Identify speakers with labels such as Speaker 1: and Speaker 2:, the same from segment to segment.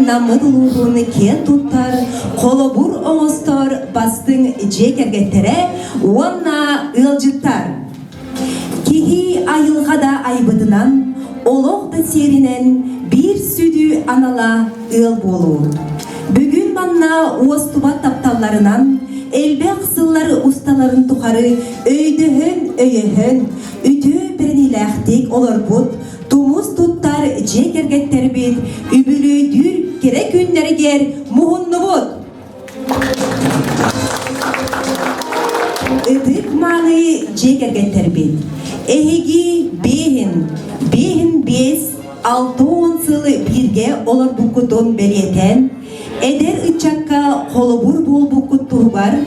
Speaker 1: намыдылуғын кен туттар, қолыбур оңыстар бастың жекергеттере, онна ылжыттар. Кехи айылғада айбыдынан, олоқты серінен бір сүді анала ыл болу. Бүгін манна уостубат тапталарынан, әлбе қысыллары ұсталарын тұқары өйдіхін, үті бірініләқтек олар бұд, тумыз тұттар жекергеттер бет, үбілі-дүр керек күндергер мұғынны бұд. Үтік маңы жекергеттер бет, әйгі бейін 5-6 сылы бірге олар бұқытын беретен, Эдер ычакка қолыбур бол бұқыт тұрғар,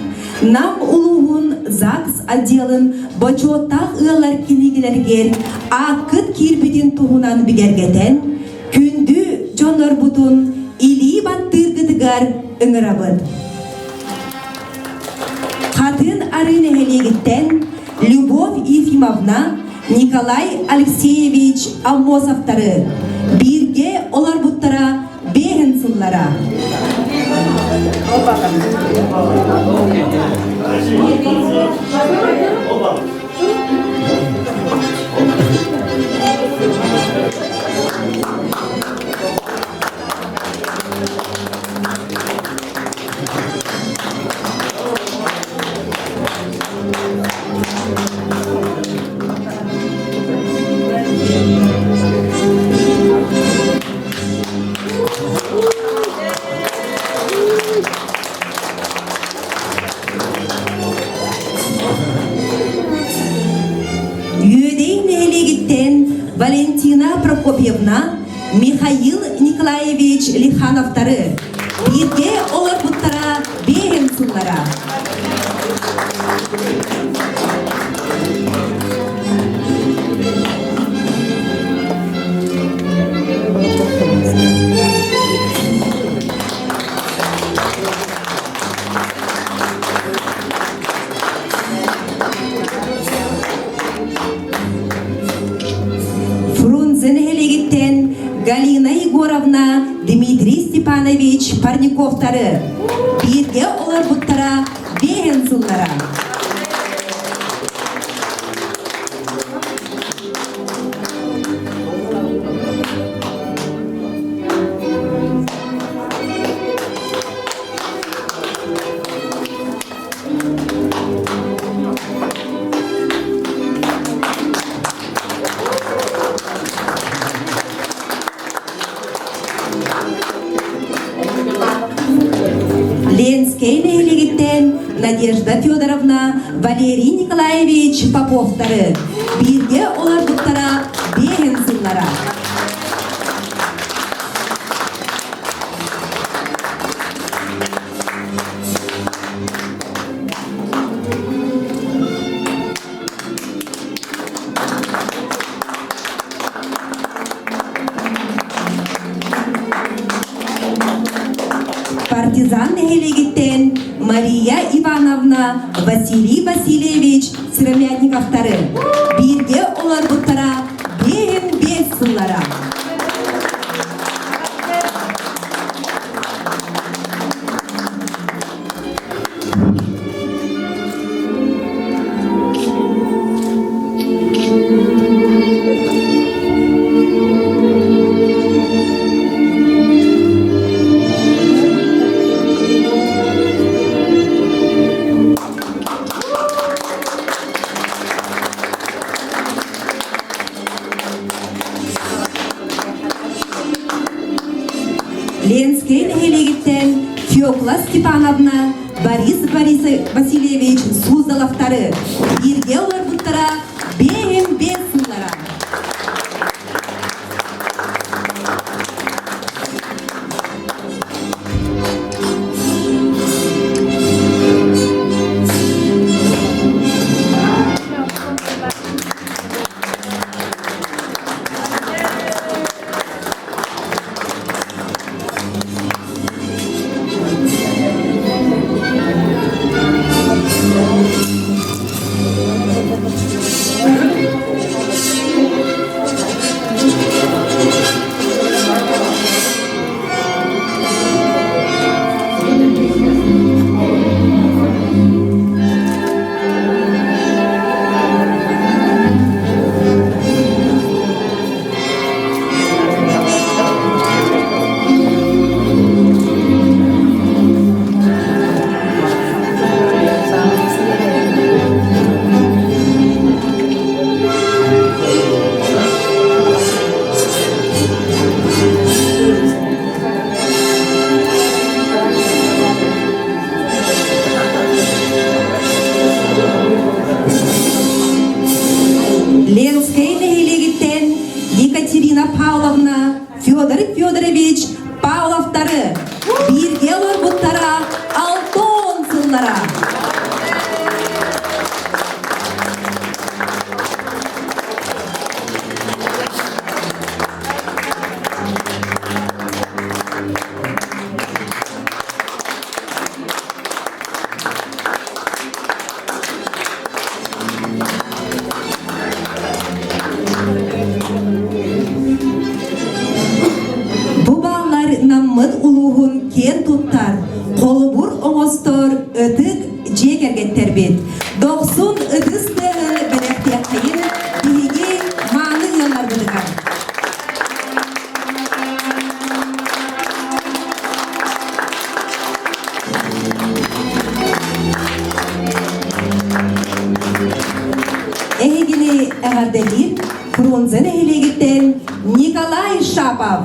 Speaker 1: нам ұлуғын ЗАГС отделын бачоттақ ұялар келегілергер ақыт кирбеден тұғынан бігергетен, күнді жонар бұтын илі баттырғыдығар үңірабыд. Қатын арыны әлегіттен Любовь Ефимовна, Николай Алексеевич Алмосовтары, бірге олар бұттара бейін сыллара. Валентина Прокопьевна, Михаил Николаевич Лихановтары, бірге олар бұттара бейін сұллара. Галина Егоровна, Дмитрий Степанович Парниковтары, бірге олар бұттара бейін сұллара. Надежда Федоровна, Валерий Николаевич Поповтары, бірге олар бұттара бейін сыллара. Партизан Хелегиттен Мария Ивановна, Василий Васильевич Сыромятниковтары, бірге олар бұттара бейін бес сыллара. Ленскейн Хелегиттен Фёкла Степановна, Борис Васильевич Суздаловтары, бірге олар бұттара бейін бес сыллара. Mahmud uluğun ken tuttar, kolubur oğostor ötük jegergetter bit. 90 ıdız dığı belekte kayın bihigi manı yollar bıdıgar. Ehegini eğerdelin, Frunzen ehelegitten Nikolay Şapov.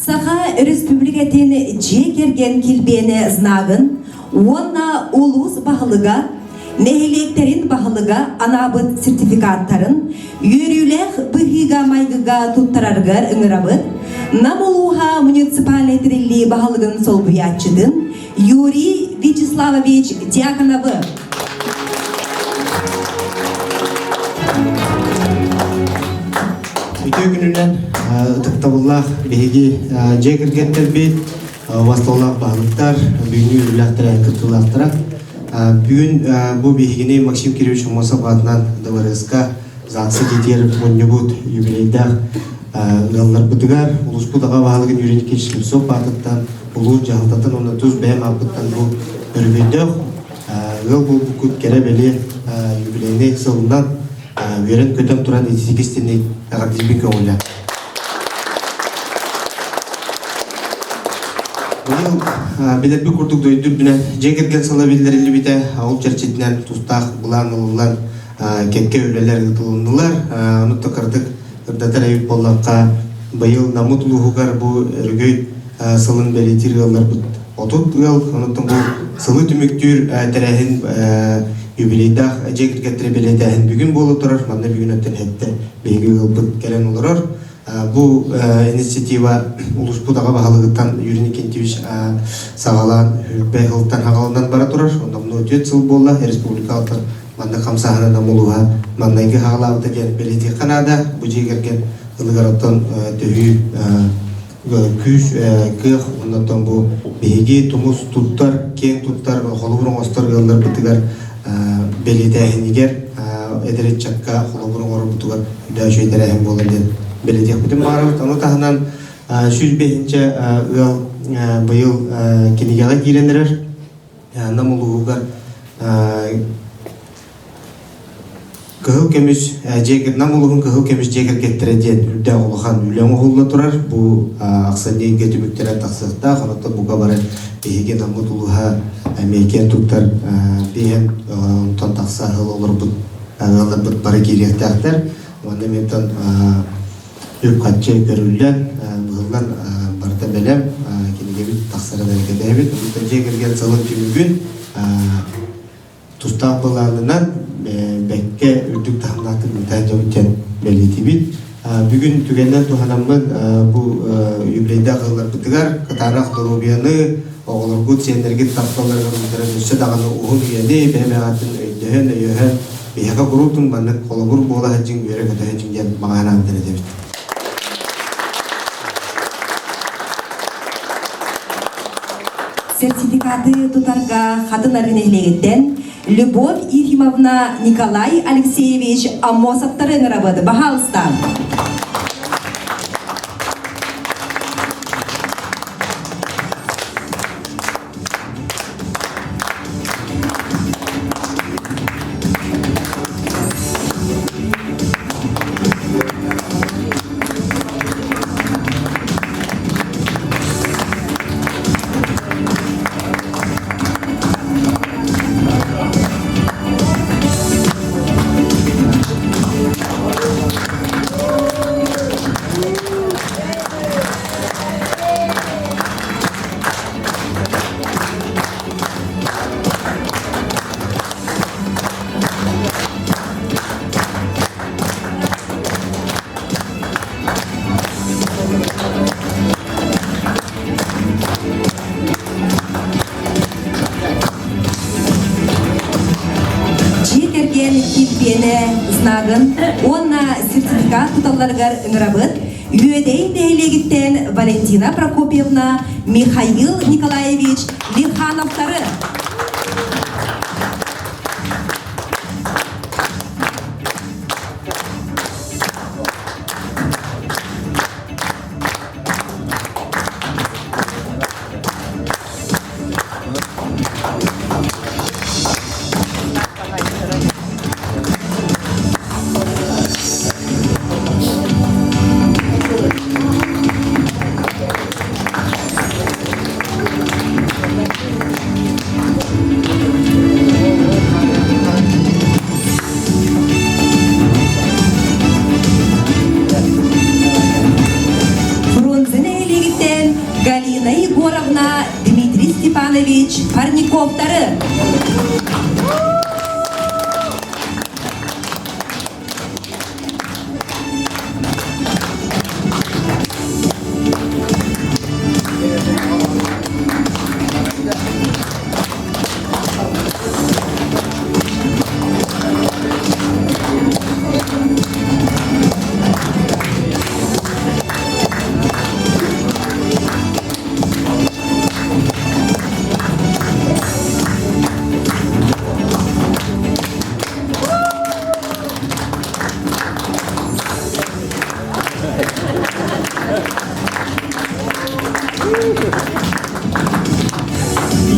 Speaker 1: Saha Respublikatin jekergen kilbeni znagın, onna ulus bahılıga, nehelekterin bahılıga anabıt sertifikatların, yürüylek bıhiga maygıga tuttarargar ıngırabıt, namuluha municipalitrilli bahılıgın solbuyatçıdın, Yuri Vячеславович Дьяконовы.
Speaker 2: Bütün gününden tıktabullah bihigi jekirgetler bit vastolak bağlıklar büyünü yürülaktıra kırtılaktıra bugün bu bihigini Maksim Kirillович Mosov adından Davareska Zaksı Ditiyer Monyabut юбилейда галлар бутыгар улус будаға бағалығын үйренік кешілім соп батыттан улу жағылтатын оны түз бәйім апыттан бұл үрбейдіқ ғыл бұл бүкіт кәрі бәлі юбилейіне сылынан верен көтем туран 28 теней ағадызбен көңілі. Білербі күрдік дөйдір дүнен жекерген сала білдерілі біте ауыл черчетінен тұстақ бұлан ұлылан кекке өлелер ғытылындылар. Ұнытты қырдық ырдатар әйіп боллаққа байыл намут ұлығығар бұл өргөй сылын белетир ыллар бут отут ыл онуттан бу сылы түмүктүр терехин юбилейдах жегиргеттире белетехин бүгүн болуп турар манда бүгүн өттөн хетте беги ылбыт келен олорор. Бу инициатива улуспутага баһалыгыттан Юрий Никентьевич сагалан хүрбей хылтан хагалынан бара турар. Онда муну өтөт сыл болла республикалык манда камсахана намулуга мандайгы хагалабыта ген белети канада бу жегерген ылыгароттон төһү күз кых ондан бу беги тумус туттар кең туттар холобурун остор ыллар бытыгар белетехинигер эдерет чакка холобурун ору бутугар да жөйдерехин болар ден белетех бүтүн баарыбыт ону тахынан 105-нче ыл быйыл кенигага киирендерер намулуугар кыһыл көмүс жегер намулугун кыһыл көмүс жегер кеттере ден үрдө улахан үлөң угулла турар бу акса денге түмүктер таксыкта ханатта буга бары беге намутулуга мекен туттар бен тон такса хыл олор бут алар бут бары киректактар онда ментон үп катчы көрүлгөн быгылдан барта белем кенеге бит таксара берекедебит бу жегерген сылын түмүгүн тустак буланынан бекке үрдүк тахнатын мытажабытен белетибит бүгүн түгенден туханамын бу юбилейда кылар бытыгар катарак дорубияны оголоргу сендерге тапталарга мыдырышы даганы угун уяны бемегатын өйдөн өйөн бияга гурутун банны колобур бола хаджин бере катажин ген маганан дередебит.
Speaker 1: Сертификаты тутарга хатынарын элегеттен Любовь Ефимовна Николай Алексеевич Амосовтарын рабыды. Бахалстан. Знагын, онна сертификат туталларгар ыңырабыт, үйедейн дәйлегіттен Валентина Прокопьевна, Михаил Николаевич Левхановтары. Дмитрий Степанович Парниковтары.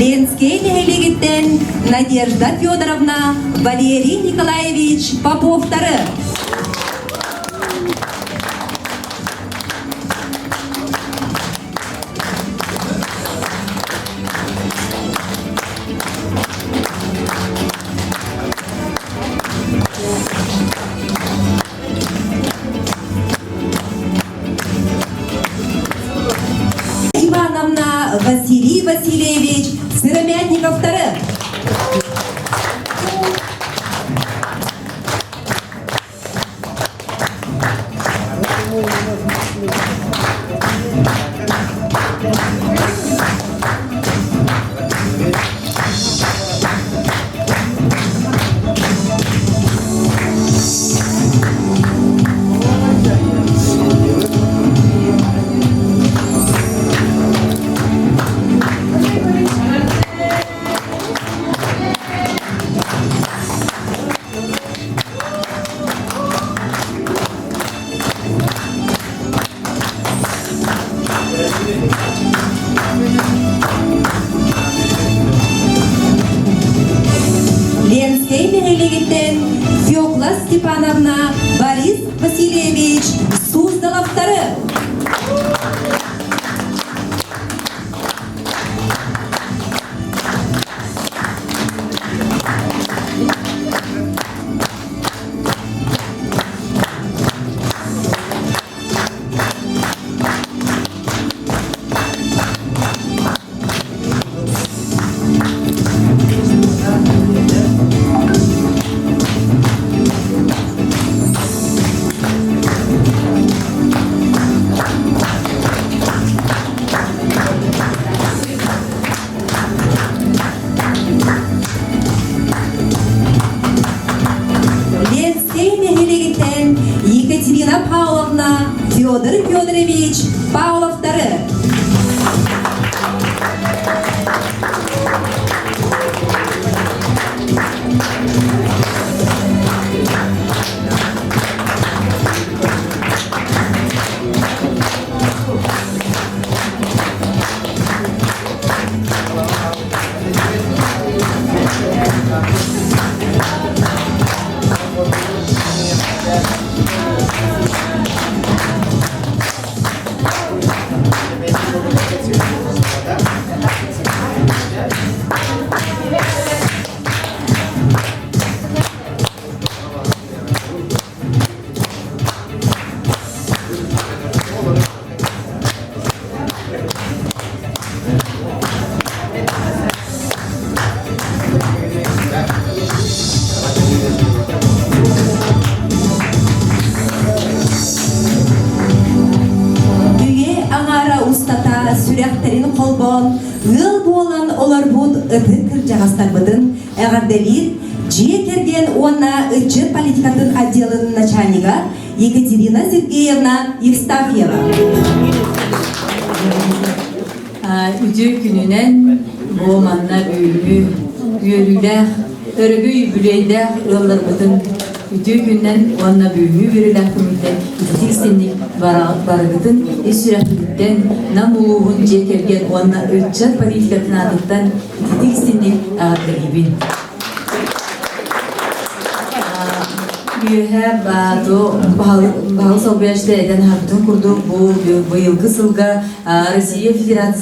Speaker 1: Ленский Нехелегиттен Надежда Федоровна, Валерий Николаевич Поповтары. Васильевич Сыромятниковтары. Ленский мехелегиттен Фёкла Степановна Борис Васильевич Суздаловтары. Екатерина Павловна Федор Федорович Павловтары. Сүрәктерин колбон, ыл болан олар буд ытыкыр жағастарбыдын әғарделир, жие керген уанна ытчы политикатын отделын начальнига Екатерина Сергеевна Евстафьева.
Speaker 3: Үдü күнінен болманна бөлімі үйелілер, өрігүй бүлейдер ылларбыдын үдü күннен уанна бөлімі үйелілер көміктен итилсенlik барыгытын эсүрәтүттен намулуғын жекерген уанна ытчы политикатын адыттан итилсенlik ағадырыбын. Үйәһә бағыл салбияшты әден хабытын күрдік бұл бұйылғы сылға Российская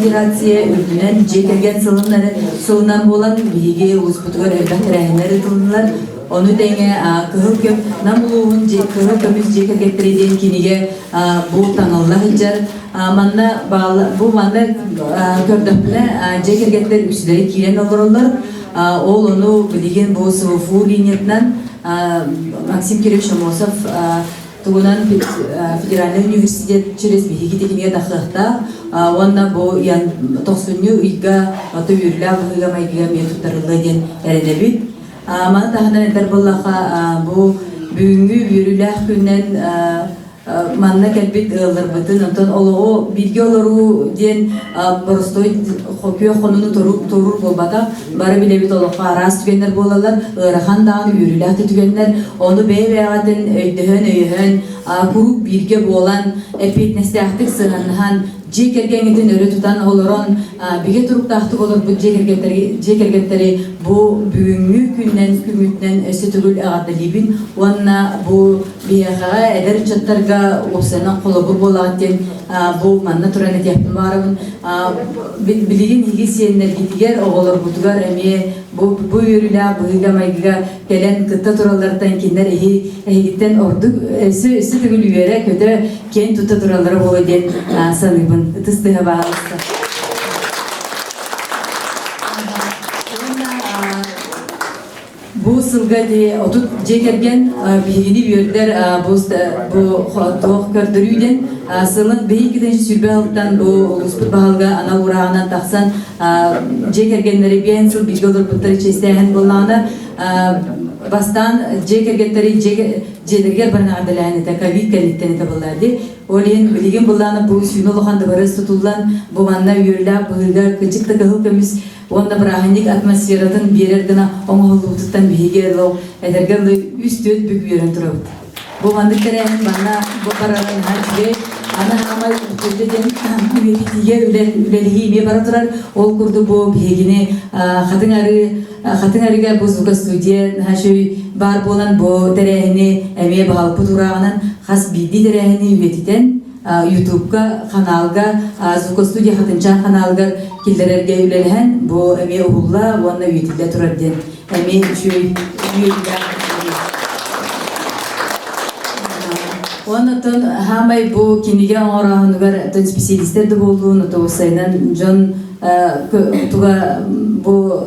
Speaker 3: Федерация үлгінен жекерген сылынан болан бейге ұспытығыр әлбәт рәйінері тылынылар. Onu denge kıhıl köp namuluğun kıhıl kömüz jekерgetтереден kiniге bu tanallah hıcar. Bu manna köpdöpüne jekерgetler üstleri kiren olurlar. Ol onu bilgen bu sıvıfu liniyetinden Максим Кирилл Шамосов тугунан Федеральный университет через бихиги текинге дахта онна бу ян 90-ню үйга түйүрлә быга майга методтарылы ден эренебит. Мана тахынан энтер буллаха бу бүгүнгү бүрүләх күннән манна кәлбит ылырбытын онтон олоо билге олору ден боростой хокуя хонуну торур болбата бары билебит олоқа арас түгеннер болалар ырахан дагы үрүләхти түгеннер ону бейбеягатын өйдөһөн куруп бирге болан эпетнестяхтык сыганхан жекергеңитин өрө тутан олорон биге туруктактык олор бу жекергеттери бу бүгүнгү күннен күмүтнен өсү түгүл агадылибин онна бу бияга эдер чаттарга осана колобур болагатен бу манна тураны тяптын барыбын билигин хигисиеннер гитигер оголор бутугар эме бу үрүлө быйга майга келен кытта туралардан киндер эхигиттен ордук өсү түгүл үйөрө көтө кен тута туралары боло ден саныбын тыстыга багылышты. Bu sılgadi otut cekergen bihini biyörder bu toğ kördürüydен sılın beyi gidenci sülbe halktan bu usput bahalga ana urağına taksan cekergenleri biyen sıl bilgi olur bunları içerisinde bulağına bastan cekergenleri cekerger barına ardalağını da kavik kalitini tabulardı. Oleyin bilgin bulağına bu suyunu loğanda barız tutulan bu manna yürüla bıhılga kıcıkta kahıl kömüz onda brahanik atmosferatın bir yerdena oңолуутуттан биһиге ло эдергелы үстөт бүк үйрен турабыт. Бу мандыктарен бана бу баралан хажбе ана хамай үтөден үбетиге үлелиги ме бара турар ол курду бу биһигини хатыңарыга бу звука студия хашой бар болан бу терехини эме багалпы турагынан хас биди терехини үбетитен YouTube'ga kanalga Zuko Studio hatınca kanalga killererge ülelehen bu eme oğulla vonna üyetiyle turarden eme şu üyetiyle ondan hamay bu kinige orağınıgar tön spesialistler de bolduğunu toğusaynan John tuga bu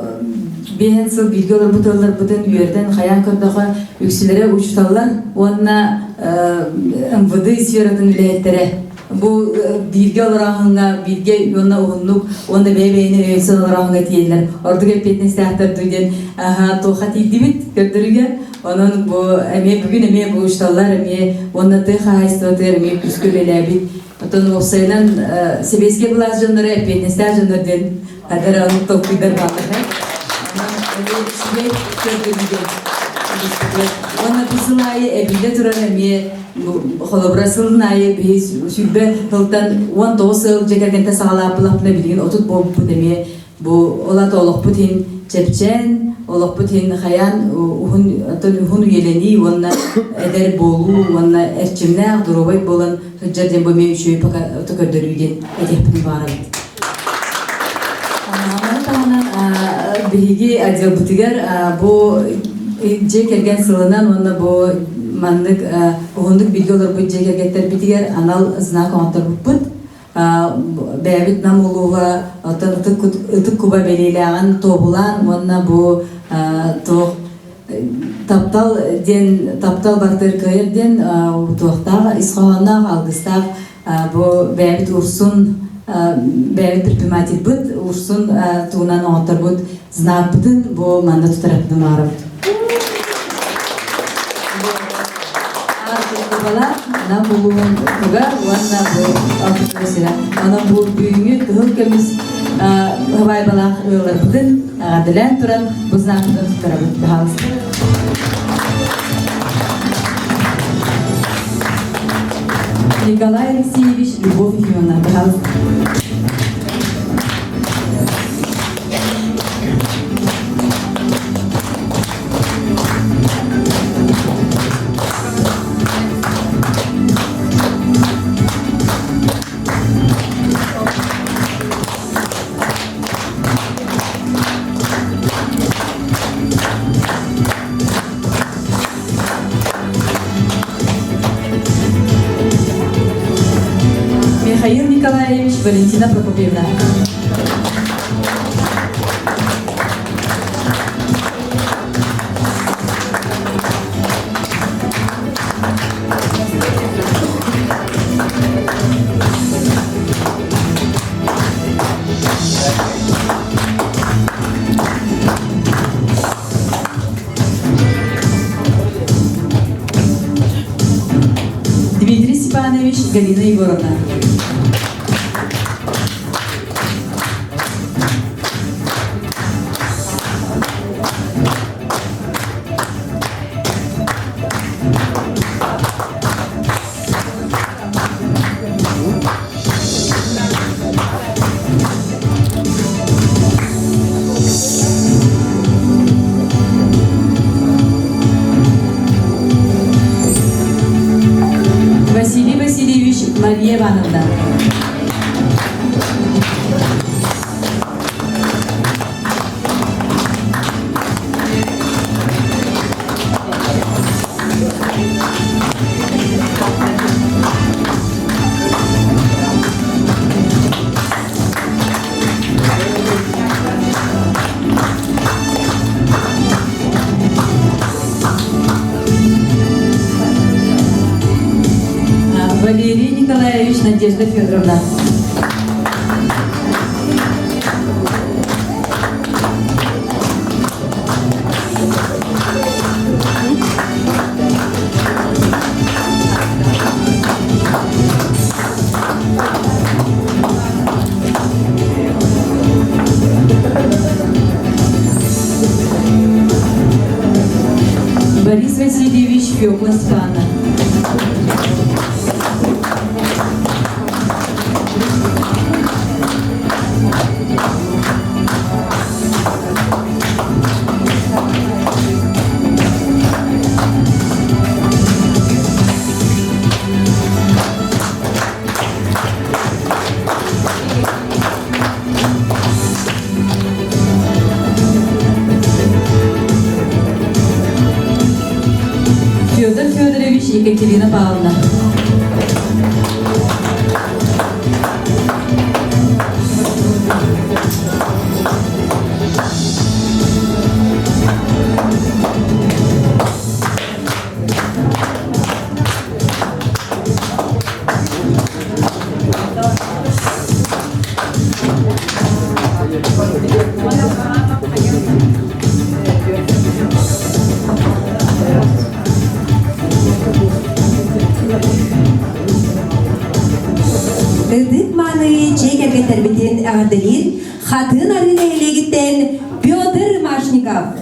Speaker 3: Bihensil bilgi olur butallar buten üyerden hayan kırdağa yükselere uçtallar onna MVD sferatın üleyettere bu bilgi olağına bilgi yonna uğunluk onda bebeğine öğünsel olağına diyeler orada gepetini istihtar duyden toğat idimit gördürüge onun bu bugün eme bu uçtallar eme onna tığa haystatır eme püskülele bit oton olsaylan sebeske bulas jonları epetini istihtar jonlardan kadar anık topuylar bağlı Ona pisılaya ebile turanamiye kolaborasılnaya biz sübbe hıldan 19 yıl cekergente sağla pılapına bilgin otut bu demiye bu olat oluk putin çepçen oluk putin hayan uhun üyeleni ona eder bolu ona erçimne duruvay bolan hıccarden bu mevşuyu tökördürüyden edepini bağırdı. Bihigi adil butigar bu cekergen sılınan onda bu mandık uhunduk bilgi olur bu cekergetler bitigar anal znak ontar buput bebit namuluğa ıtık kuba belirleyen toğulan onda bu taptal baktır kayırden toğta isxoğanaq algıstaq bu bebit ursun bebit primatit bud ursun tuğunan ontar bud znak budun bu manda tutarapını marabud. Bala na bulun tugar wana bu afirasira ana bu büyüğü kıl kemiz havay bala öğretmen adilen turan bu znakını tutarabud bahal. Николай Алексеевич Любовь Ефимовна bahal. Михаил Николаевич, Валентина Прокопьевна. Дмитрий Степанович, Галина Егоровна. Василий Васильевич, Мария Ивановна. Надежда Федоровна. Борис Васильевич Фёклас-Пана. Федор Федорович Екатерина Павловна.
Speaker 1: Ыдык маны чекерге тербетен ағадылин, хатын арына елегіттен Петр Машников.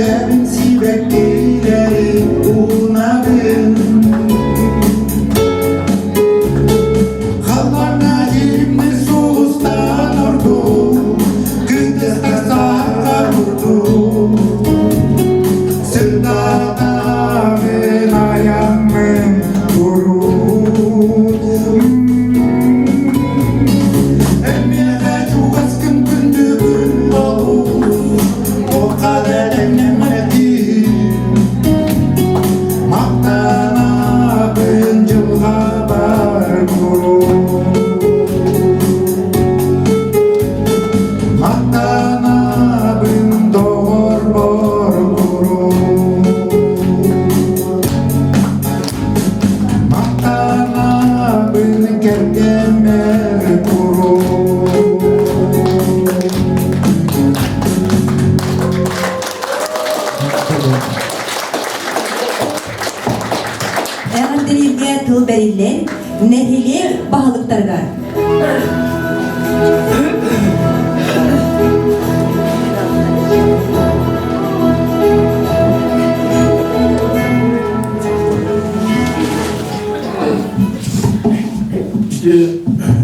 Speaker 4: Süremin sibekleri unadın Hallarına yerimde soğustan ordu Kıdızda sarka vurdu Sırdada ben ayağımın vurur Emmiyete çok askın gündüğün olur O kadar emnemedi Maktana bencil haber kurur Maktana ben doğur bor kurur Maktana ben kerkemer kurur
Speaker 1: Eğer delilge tıl berillen, nehili bahalıktarga.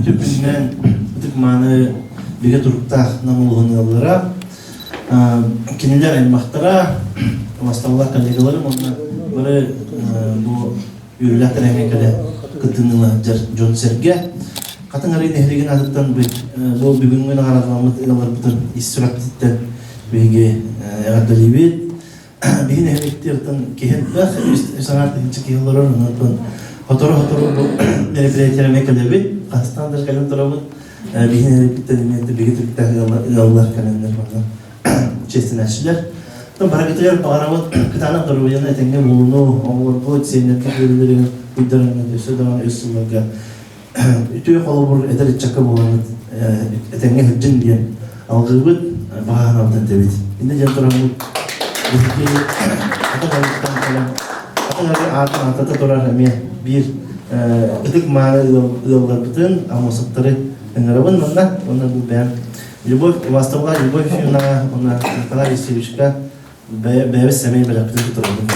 Speaker 5: Türkünden tıkmanı bir turukta namuluğunu olarak kiniler aymaktara vastavullah kollegalarım onları bu yürüyüşler emekle kıtınıla John Serge katın arayı nehrigen adıktan bu bugün gün aradığımız ilalar bütün istirahatitten bilgi yardımcı bir nehrektirten kehendak sanatın çıkı yıllar ondan Hotoru bu merepileytere emekle bir kastandır kalem tarafı bir nehrektirten emekle bir Türk'ten yıllar kalemler falan çeşitli neşiller Tam para kita yang pengalaman kita anak terus yang tengah mulu, awal buat sini kita berdiri dengan itu sedang isu mereka. Itu kalau ber ada cakap orang tengah jen dia, awal sebut bahan apa tadi. Ini jangan terlalu jadi apa kalau ada orang ramai bir itu mana itu betul, amat seterusnya pengalaman mana bukan. Любовь, востава, любовь она когда истеричка, без семей была приготовлена.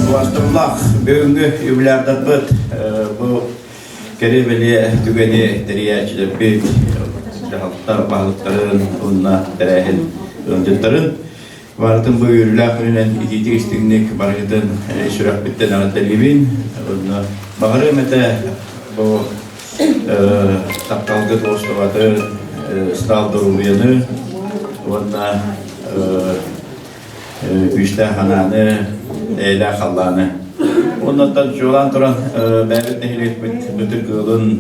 Speaker 6: Vastullah бүгүнкү юбилярдат bu керебели түгени териячилер бек жахалттар багыттарын онна терехин өндүттөрүн бардын бу юбилях менен итити истигник баргытын шурак биттен агатталгибин онна багыры мете бу тапталгы достоваты сталдырууяны онна üçte hananı eyle hallanı. Ondan da jolan turan bebet nehirlik bütün kılın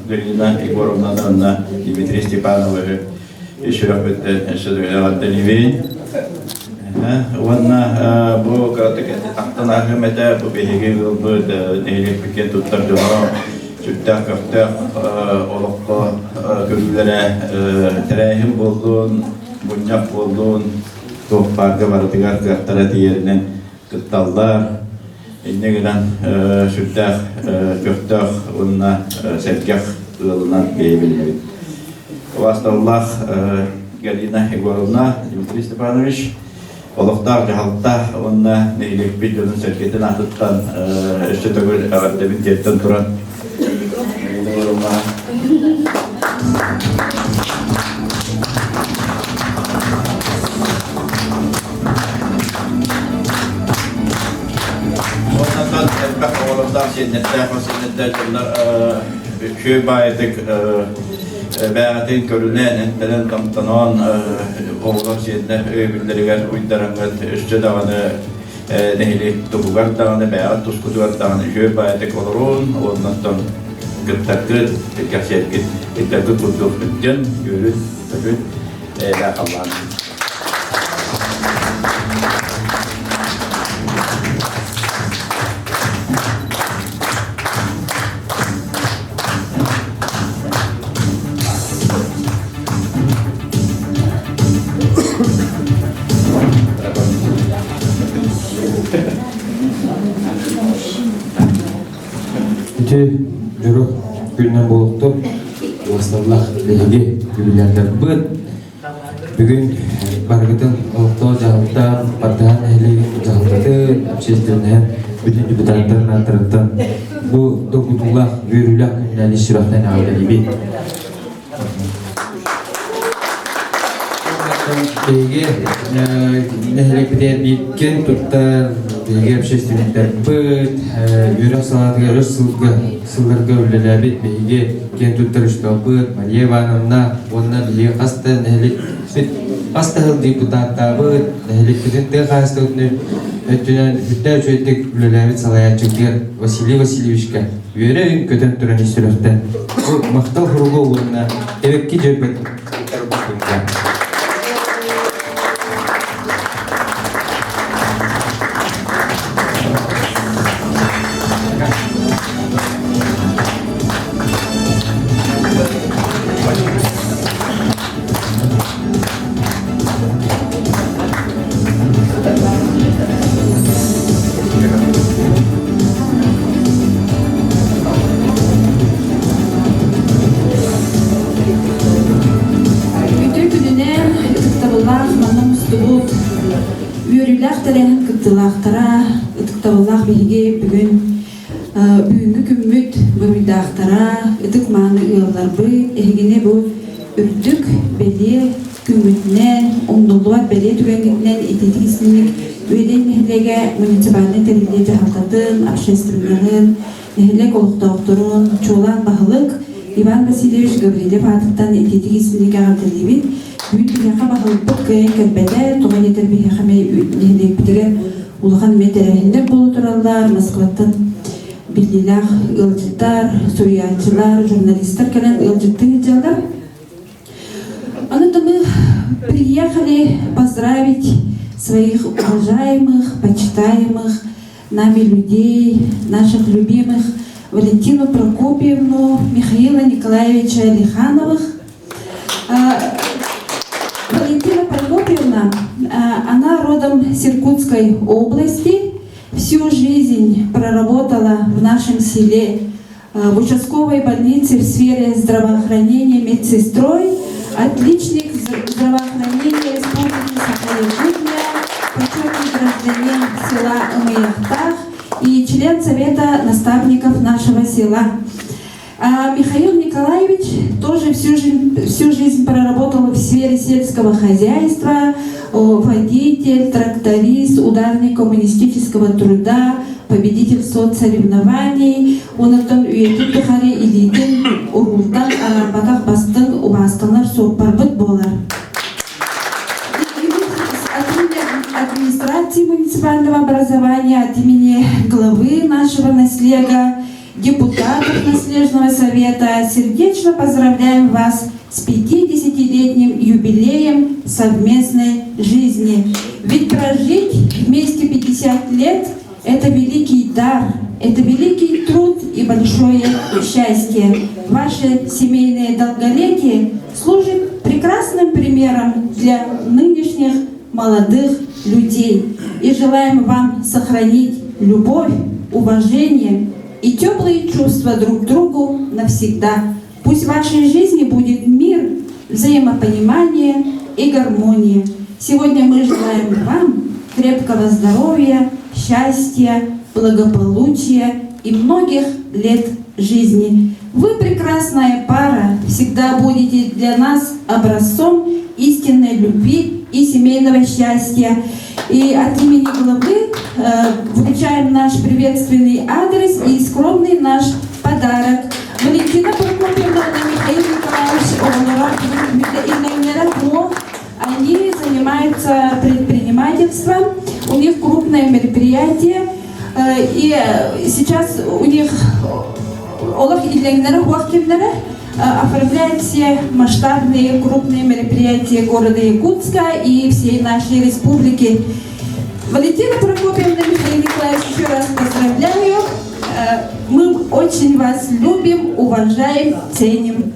Speaker 6: Galina Igorovna'dan da Dimitri Stepanov'u işirak bitti eşhedü Delivi. Ondan bu katık aktan ahmete bu behigi bu nehirlik biken tuttar jolan Sütta köfte olukka köylülere terehim buldun, bunyak buldun. Tohparga vardıgar kırtara diğerinin kıttallar. İnne giden süttah, köftah, onunla sergah ılınan beyebilmeyi. Vastavullah Galina Igorovna, Dimitri Stepanovich, Oluktar Cihalta, onunla neylik bir yolun serketin atıttan, işte tövül avardabin tetten turan. Igorovna. Elbette oğlumdan sennetler, fasilletler, şöyle bayırdık, beğendin körülen, entelen kamtanan, oğlan sennetler, öbürleriler, uydaranlar, üstü dağını, nehli topugar dağını, beğen tuzkudugar dağını, şöyle bayırdık olurun, ondan гыттаргы текерсерги иттерги курдук жан görüt töküt эйле халланы.
Speaker 7: Үтө жүрүк күннен болуктук басталлах леге юбилярдар быт бүгүн баргытын олуктоо жагыптан баттаан элеген жагыптаты общественный бүтүн депутаттарын атырыттан бу докутуллах үйрүлак күннен иширактан алгалиби Беге нехлекдер биткен туттар беге общественниктер быт юрак салатыга өз сылдырга үлелебит беге кен туттар үштө быт Мария Ивановна онна беге каста нехлек каста депутатта быт нехлекден те каста өтүнөн бүттөр чөйтек үлелебит салаячыгер Василий Васильевичка үйрө көтөн туран иштерөктөн бу мактал хурулуу улуна эбекки жөбөт
Speaker 1: Ытыктабыллах биһиги бүгүнгү күммүт бымыйдаахтара ытык мааны ыалларбыт эхигине бу үрдүк бели күммүтнен оңдолуат бели түгенгитнен итетигисинник үйден нехилеге муниципальный териле жахалтатын общественныгын нехилек олуктоокторун чуулан бахылык Иван Васильевич Гаврилев атыктан итетигисинник агартылибит бүгүн бияка бахылыппыт кыйын кэлбеле туган етер бияка нехилек битиген улахан метерехиндер болу тураллар, Москваттан биллилах ылжыттар, суриянчылар, журналисттар келен ылжытты жалдар. Анато мы приехали поздравить своих уважаемых, почитаемых нами людей, наших любимых Валентину Прокопьевну, Михаила Николаевича Лихановых. Валентина Прокопьевна, она родом с Иркутской области, всю жизнь проработала в нашем селе в участковой больнице в сфере здравоохранения медсестрой, отличник здравоохранения Республики Саха-Якутия, почетный гражданин села Амаяхтах и член Совета наставников нашего села. А Михаил Николаевич тоже всю жизнь проработал в сфере сельского хозяйства, водитель, тракторист, ударник коммунистического труда, победитель соцсоревнований. Он оттан үйетіп тұхары илейтін ұғылдан арабатақ бастың убастыңлар соқпарбыт болар. От администрации муниципального образования, от имени главы нашего наслега, депутатов Наследного совета, сердечно поздравляем вас с 50-летним юбилеем совместной жизни. Ведь прожить вместе 50 лет – это великий дар, это великий труд и большое счастье. Ваше семейное долголетие служит прекрасным примером для нынешних молодых людей. И желаем вам сохранить любовь, уважение и теплые чувства друг к другу навсегда. Пусть в вашей жизни будет мир, взаимопонимание и гармония. Сегодня мы желаем вам крепкого здоровья, счастья, благополучия и многих лет жизни. Вы прекрасная пара, всегда будете для нас образцом истинной любви и семейного счастья. И от имени главы вручаем наш приветственный адрес и скромный наш подарок. Валентина Прокопьевна и Михаил Николаевич, они занимаются предпринимательством, у них крупное мероприятие, и сейчас у них
Speaker 8: Олах иллегнера, хуахкемнера оформляет все масштабные крупные мероприятия города Якутска и всей нашей республики. Валентина Прокопьевна, Михаил Николаевич, еще раз поздравляю. Мы очень вас любим, уважаем, ценим.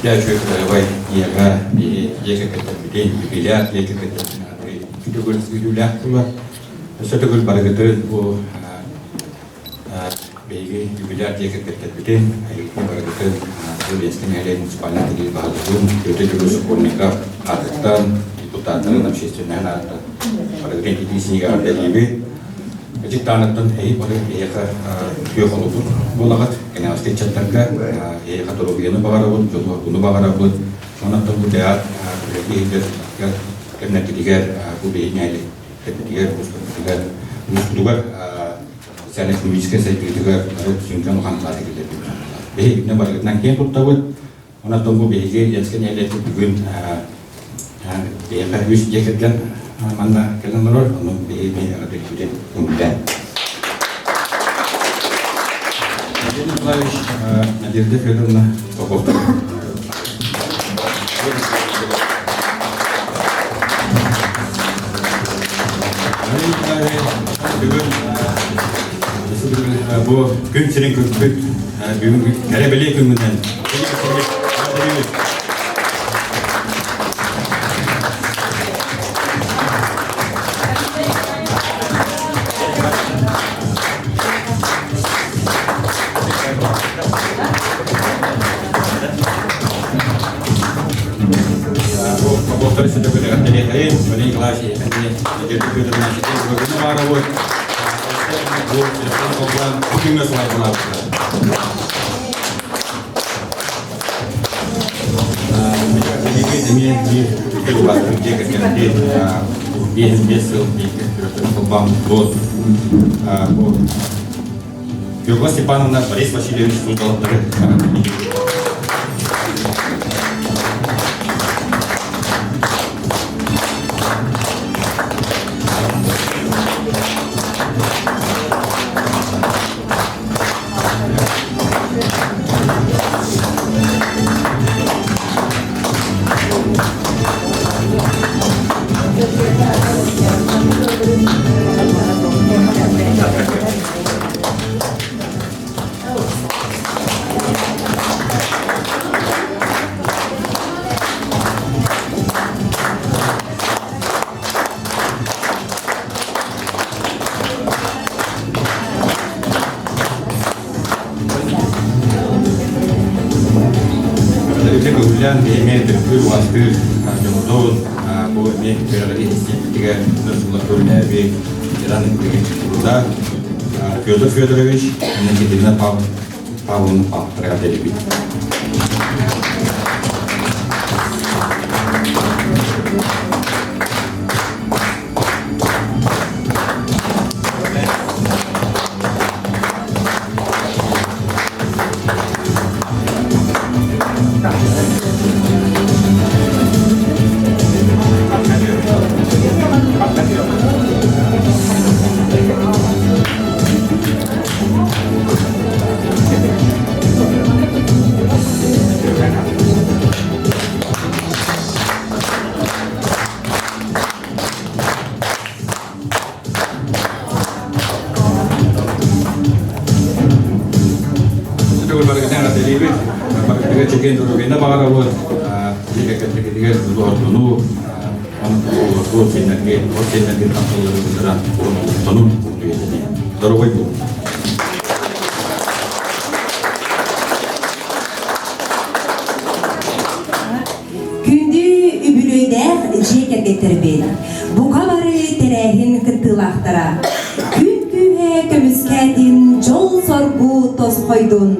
Speaker 9: Я чую, давай, я день, юбилят, юбилят, что-то говорит, барагатыр, беги, юбилят, барагатыр, местными муниципальных делегациям, это школьников, артистам, депутатам, общественных народов, барагатыр, снега, беги. Життаанаттан болар яка биохолобур болагат генастик чаттарга яка торогияны багарабын жолуну багарабын сонаттан бу теат кейлер кемнетигер бу бейнели кемнетигер бустугар бустугар сәне физический сайтыгар сүнкән ханлар килде бей не баргатнан кен туттабы онаттан бу бейге яскен эле бүгүн яка үс жекеткен Манда келемер, аны бейме адекватен умден. Владимир Николаевич, Надежда Федоровна Поповка. Владимир Николаевич, бүгін бұл күн сирен көппет, бүгін кәребеле күнмінден. Югла Степановна, Борис Васильевич Султалатары. Kemudian di email terkait waktu jomdon, boleh berada tiga nusantara dari jalan Kuda, Fyodor Fyodorovich, dan kita Pavlon Pavlovich. Cekin dulu kita bakal buat jika kita dulu dulu untuk sinetron tampil beneran penuh terus itu.
Speaker 1: Күнді үбілөйдәк жекерге тербейді. Бұға бары терәхін кыттылақтара. койдун.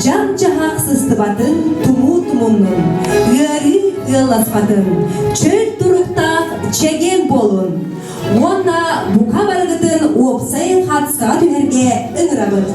Speaker 1: Жан жахак сыстыбатын туму тумуннун. Гөрү ыласпатын. Чөл туруктак чеген болун. Онна бука барыгытын опсайын хатска түһерге ыңырабыт.